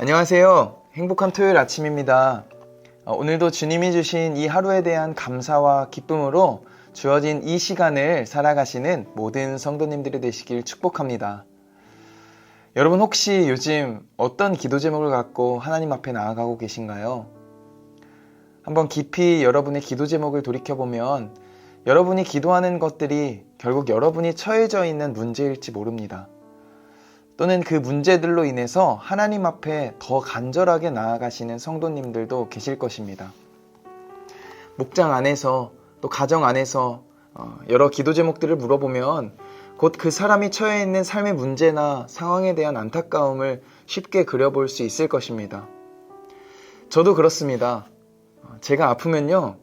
안녕하세요. 행복한 토요일 아침입니다. 오늘도 주님이 주신 이 하루에 대한 감사와 기쁨으로 주어진 이 시간을 살아가시는 모든 성도님들이 되시길 축복합니다. 여러분 혹시 요즘 어떤 기도 제목을 갖고 하나님 앞에 나아가고 계신가요? 한번 깊이 여러분의 기도 제목을 돌이켜보면 여러분이 기도하는 것들이 결국 여러분이 처해져 있는 문제일지 모릅니다. 또는 그 문제들로 인해서 하나님 앞에 더 간절하게 나아가시는 성도님들도 계실 것입니다. 목장 안에서 또 가정 안에서 여러 기도 제목들을 물어보면 곧 그 사람이 처해 있는 삶의 문제나 상황에 대한 안타까움을 쉽게 그려볼 수 있을 것입니다. 저도 그렇습니다. 제가 아프면요,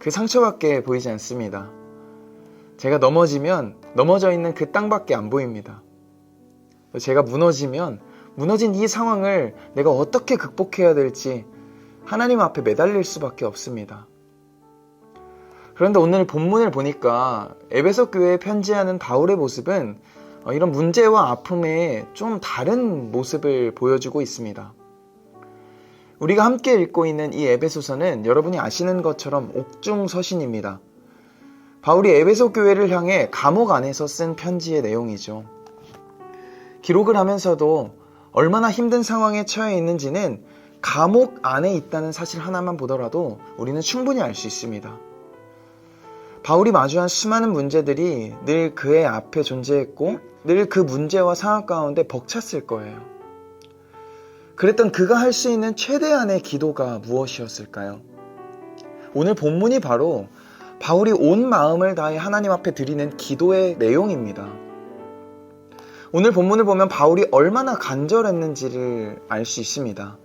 그 상처밖에 보이지 않습니다. 제가 넘어지면 넘어져 있는 그 땅밖에 안 보입니다. 제가 무너지면 무너진 이 상황을 내가 어떻게 극복해야 될지 하나님 앞에 매달릴 수밖에 없습니다. 그런데 오늘 본문을 보니까 에베소 교회에 편지하는 바울의 모습은 이런 문제와 아픔에 좀 다른 모습을 보여주고 있습니다. 우리가 함께 읽고 있는 이 에베소서는 여러분이 아시는 것처럼 옥중서신입니다. 바울이 에베소 교회를 향해 감옥 안에서 쓴 편지의 내용이죠. 기록을 하면서도 얼마나 힘든 상황에 처해 있는지는 감옥 안에 있다는 사실 하나만 보더라도 우리는 충분히 알 수 있습니다. 바울이 마주한 수많은 문제들이 늘 그의 앞에 존재했고 늘 그 문제와 상황 가운데 벅찼을 거예요. 그랬던 그가 할 수 있는 최대한의 기도가 무엇이었을까요? 오늘 본문이 바로 바울이 온 마음을 다해 하나님 앞에 드리는 기도의 내용입니다. 오늘 본문을 보면 바울이 얼마나 간절했는지를 알 수 있습니다.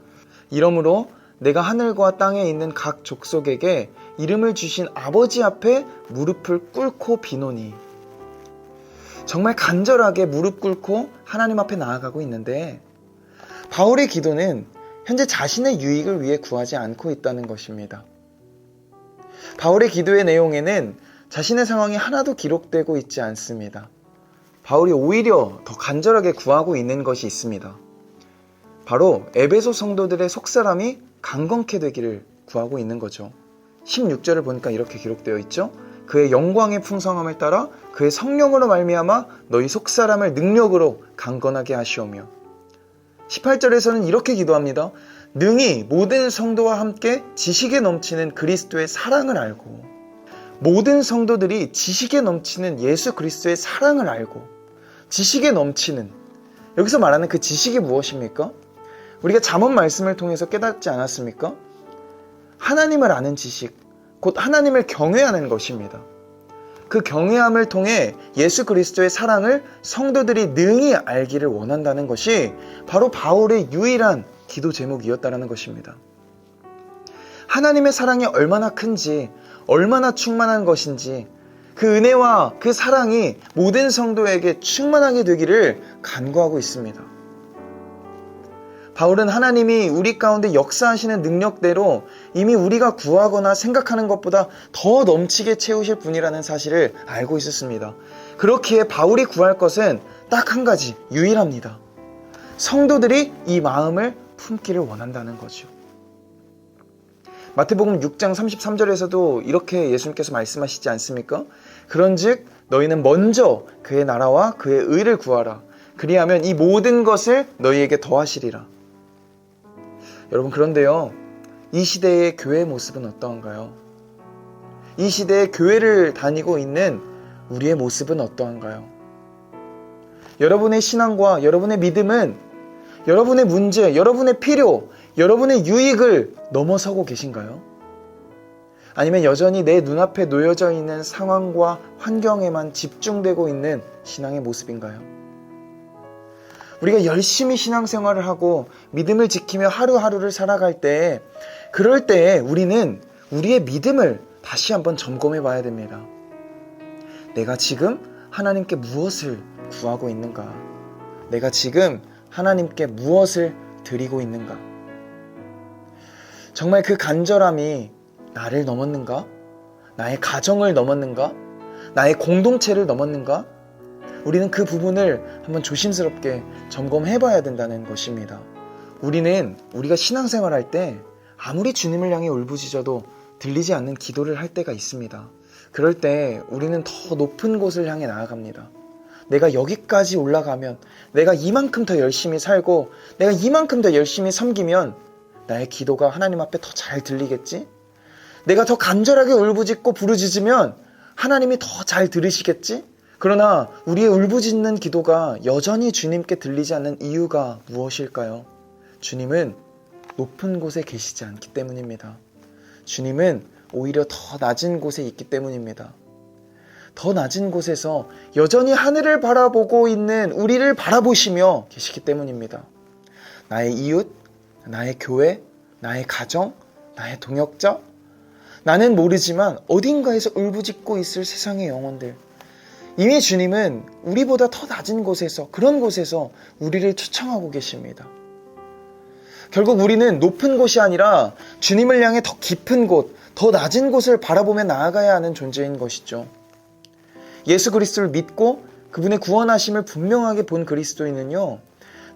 이러므로 내가 하늘과 땅에 있는 각 족속에게 이름을 주신 아버지 앞에 무릎을 꿇고 비노니, 정말 간절하게 무릎 꿇고 하나님 앞에 나아가고 있는데 바울의 기도는 현재 자신의 유익을 위해 구하지 않고 있다는 것입니다. 바울의 기도의 내용에는 자신의 상황이 하나도 기록되고 있지 않습니다. 바울이 오히려 더 간절하게 구하고 있는 것이 있습니다. 바로 에베소 성도들의 속사람이 강건케 되기를 구하고 있는 거죠. 16절을 보니까 이렇게 기록되어 있죠. 그의 영광의 풍성함을 따라 그의 성령으로 말미암아 너희 속사람을 능력으로 강건하게 하시오며, 18절에서는 이렇게 기도합니다. 능히 모든 성도와 함께 지식에 넘치는 그리스도의 사랑을 알고, 모든 성도들이 지식에 넘치는 예수 그리스도의 사랑을 알고, 지식에 넘치는, 여기서 말하는 그 지식이 무엇입니까? 우리가 잠언 말씀을 통해서 깨닫지 않았습니까? 하나님을 아는 지식, 곧 하나님을 경외하는 것입니다. 그 경외함을 통해 예수 그리스도의 사랑을 성도들이 능히 알기를 원한다는 것이 바로 바울의 유일한 기도 제목이었다는 것입니다. 하나님의 사랑이 얼마나 큰지, 얼마나 충만한 것인지, 그 은혜와 그 사랑이 모든 성도에게 충만하게 되기를 간구하고 있습니다. 바울은 하나님이 우리 가운데 역사하시는 능력대로 이미 우리가 구하거나 생각하는 것보다 더 넘치게 채우실 분이라는 사실을 알고 있었습니다. 그렇기에 바울이 구할 것은 딱 한 가지, 유일합니다. 성도들이 이 마음을 품기를 원한다는 거죠. 마태복음 6장 33절에서도 이렇게 예수님께서 말씀하시지 않습니까? 그런즉 너희는 먼저 그의 나라와 그의 의를 구하라. 그리하면 이 모든 것을 너희에게 더하시리라. 여러분, 그런데요, 이 시대의 교회의 모습은 어떠한가요? 이 시대의 교회를 다니고 있는 우리의 모습은 어떠한가요? 여러분의 신앙과 여러분의 믿음은 여러분의 문제, 여러분의 필요, 여러분의 유익을 넘어서고 계신가요? 아니면 여전히 내 눈앞에 놓여져 있는 상황과 환경에만 집중되고 있는 신앙의 모습인가요? 우리가 열심히 신앙생활을 하고 믿음을 지키며 하루하루를 살아갈 때, 그럴 때 우리는 우리의 믿음을 다시 한번 점검해 봐야 됩니다. 내가 지금 하나님께 무엇을 구하고 있는가? 내가 지금 하나님께 무엇을 드리고 있는가? 정말 그 간절함이 나를 넘었는가? 나의 가정을 넘었는가? 나의 공동체를 넘었는가? 우리는 그 부분을 한번 조심스럽게 점검해 봐야 된다는 것입니다. 우리가 신앙생활 할 때 아무리 주님을 향해 울부짖어도 들리지 않는 기도를 할 때가 있습니다. 그럴 때 우리는 더 높은 곳을 향해 나아갑니다. 내가 여기까지 올라가면, 내가 이만큼 더 열심히 살고, 내가 이만큼 더 열심히 섬기면 나의 기도가 하나님 앞에 더 잘 들리겠지? 내가 더 간절하게 울부짖고 부르짖으면 하나님이 더 잘 들으시겠지? 그러나 우리의 울부짖는 기도가 여전히 주님께 들리지 않는 이유가 무엇일까요? 주님은 높은 곳에 계시지 않기 때문입니다. 주님은 오히려 더 낮은 곳에 있기 때문입니다. 더 낮은 곳에서 여전히 하늘을 바라보고 있는 우리를 바라보시며 계시기 때문입니다. 나의 이웃, 나의 교회, 나의 가정, 나의 동역자, 나는 모르지만 어딘가에서 울부짖고 있을 세상의 영혼들, 이미 주님은 우리보다 더 낮은 곳에서, 그런 곳에서 우리를 초청하고 계십니다. 결국 우리는 높은 곳이 아니라 주님을 향해 더 깊은 곳, 더 낮은 곳을 바라보며 나아가야 하는 존재인 것이죠. 예수 그리스도를 믿고 그분의 구원하심을 분명하게 본 그리스도인은요,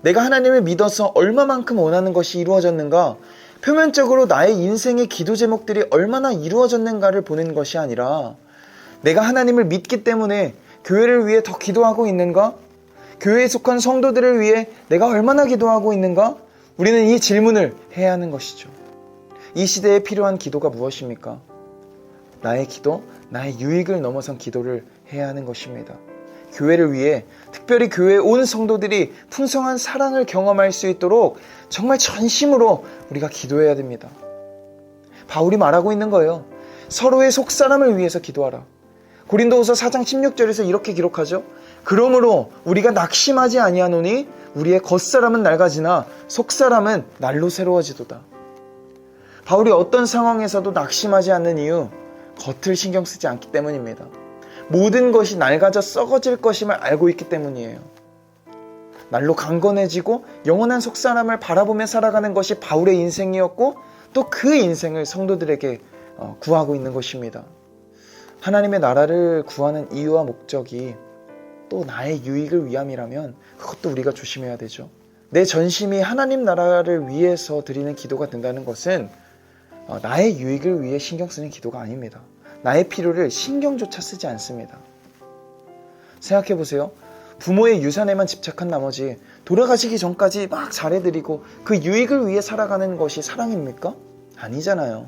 내가 하나님을 믿어서 얼마만큼 원하는 것이 이루어졌는가, 표면적으로 나의 인생의 기도 제목들이 얼마나 이루어졌는가를 보는 것이 아니라, 내가 하나님을 믿기 때문에 교회를 위해 더 기도하고 있는가? 교회에 속한 성도들을 위해 내가 얼마나 기도하고 있는가? 우리는 이 질문을 해야 하는 것이죠. 이 시대에 필요한 기도가 무엇입니까? 나의 기도, 나의 유익을 넘어선 기도를 해야 하는 것입니다. 교회를 위해, 특별히 교회에 온 성도들이 풍성한 사랑을 경험할 수 있도록 정말 전심으로 우리가 기도해야 됩니다. 바울이 말하고 있는 거예요. 서로의 속사람을 위해서 기도하라. 고린도후서 4장 16절에서 이렇게 기록하죠. 그러므로 우리가 낙심하지 아니하노니 우리의 겉사람은 낡아지나 속사람은 날로 새로워지도다. 바울이 어떤 상황에서도 낙심하지 않는 이유, 겉을 신경 쓰지 않기 때문입니다. 모든 것이 낡아져 썩어질 것임을 알고 있기 때문이에요. 날로 강건해지고 영원한 속사람을 바라보며 살아가는 것이 바울의 인생이었고, 또 그 인생을 성도들에게 구하고 있는 것입니다. 하나님의 나라를 구하는 이유와 목적이 또 나의 유익을 위함이라면 그것도 우리가 조심해야 되죠. 내 전심이 하나님 나라를 위해서 드리는 기도가 된다는 것은 나의 유익을 위해 신경 쓰는 기도가 아닙니다. 나의 필요를 신경조차 쓰지 않습니다. 생각해 보세요. 부모의 유산에만 집착한 나머지 돌아가시기 전까지 막 잘해드리고 그 유익을 위해 살아가는 것이 사랑입니까? 아니잖아요.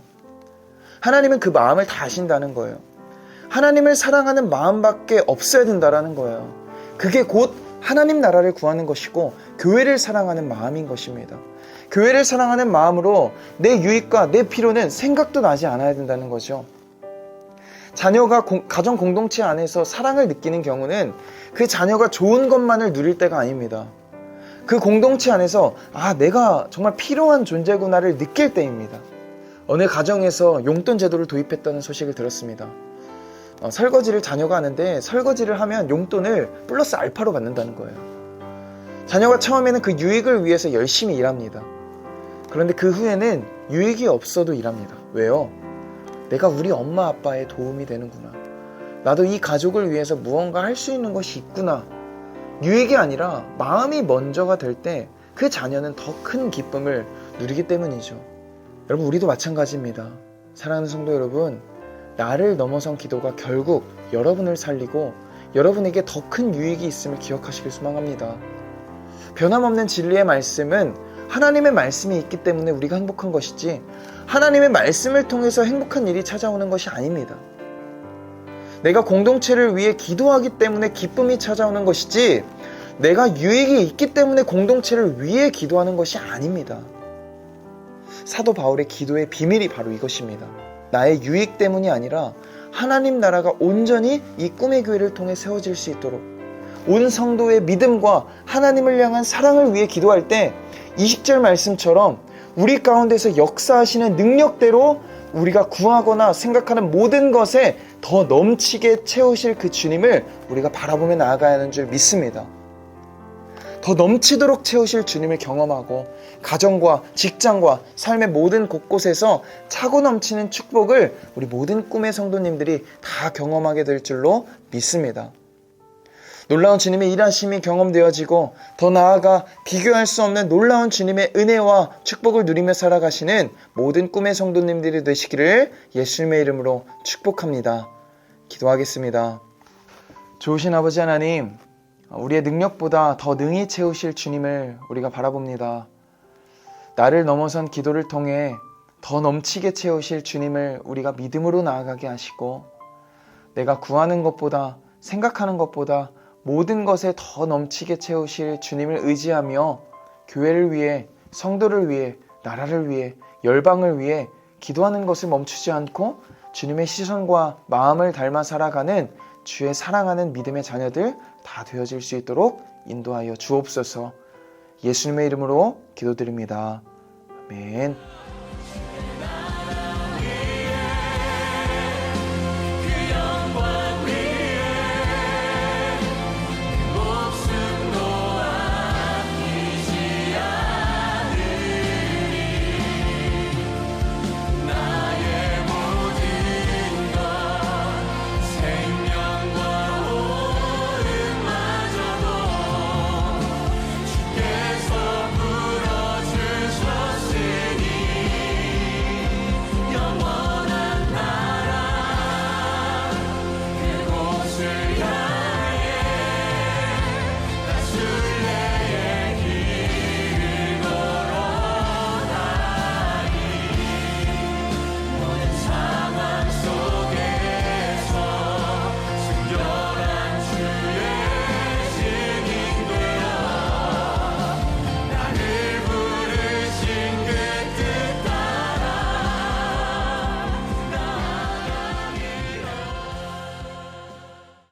하나님은 그 마음을 다 아신다는 거예요. 하나님을 사랑하는 마음밖에 없어야 된다는 거예요. 그게 곧 하나님 나라를 구하는 것이고 교회를 사랑하는 마음인 것입니다. 교회를 사랑하는 마음으로 내 유익과 내 필요는 생각도 나지 않아야 된다는 거죠. 자녀가 가정 공동체 안에서 사랑을 느끼는 경우는 그 자녀가 좋은 것만을 누릴 때가 아닙니다. 그 공동체 안에서 내가 정말 필요한 존재구나를 느낄 때입니다. 어느 가정에서 용돈 제도를 도입했다는 소식을 들었습니다. 설거지를 자녀가 하는데 설거지를 하면 용돈을 플러스 알파로 받는다는 거예요. 자녀가 처음에는 그 유익을 위해서 열심히 일합니다. 그런데 그 후에는 유익이 없어도 일합니다. 왜요? 내가 우리 엄마 아빠의 도움이 되는구나. 나도 이 가족을 위해서 무언가 할 수 있는 것이 있구나. 유익이 아니라 마음이 먼저가 될 때 그 자녀는 더 큰 기쁨을 누리기 때문이죠. 여러분, 우리도 마찬가지입니다. 사랑하는 성도 여러분, 나를 넘어선 기도가 결국 여러분을 살리고 여러분에게 더 큰 유익이 있음을 기억하시길 소망합니다. 변함없는 진리의 말씀은 하나님의 말씀이 있기 때문에 우리가 행복한 것이지, 하나님의 말씀을 통해서 행복한 일이 찾아오는 것이 아닙니다. 내가 공동체를 위해 기도하기 때문에 기쁨이 찾아오는 것이지, 내가 유익이 있기 때문에 공동체를 위해 기도하는 것이 아닙니다. 사도 바울의 기도의 비밀이 바로 이것입니다. 나의 유익 때문이 아니라 하나님 나라가 온전히 이 꿈의 교회를 통해 세워질 수 있도록 온 성도의 믿음과 하나님을 향한 사랑을 위해 기도할 때 20절 말씀처럼 우리 가운데서 역사하시는 능력대로 우리가 구하거나 생각하는 모든 것에 더 넘치게 채우실 그 주님을 우리가 바라보며 나아가야 하는 줄 믿습니다. 더 넘치도록 채우실 주님을 경험하고 가정과 직장과 삶의 모든 곳곳에서 차고 넘치는 축복을 우리 모든 꿈의 성도님들이 다 경험하게 될 줄로 믿습니다. 놀라운 주님의 일하심이 경험되어지고 더 나아가 비교할 수 없는 놀라운 주님의 은혜와 축복을 누리며 살아가시는 모든 꿈의 성도님들이 되시기를 예수님의 이름으로 축복합니다. 기도하겠습니다. 좋으신 아버지 하나님, 우리의 능력보다 더 능히 채우실 주님을 우리가 바라봅니다. 나를 넘어선 기도를 통해 더 넘치게 채우실 주님을 우리가 믿음으로 나아가게 하시고, 내가 구하는 것보다 생각하는 것보다 모든 것에 더 넘치게 채우실 주님을 의지하며 교회를 위해, 성도를 위해, 나라를 위해, 열방을 위해 기도하는 것을 멈추지 않고 주님의 시선과 마음을 닮아 살아가는 주의 사랑하는 믿음의 자녀들 다 되어질 수 있도록 인도하여 주옵소서. 예수님의 이름으로 기도드립니다. 아멘.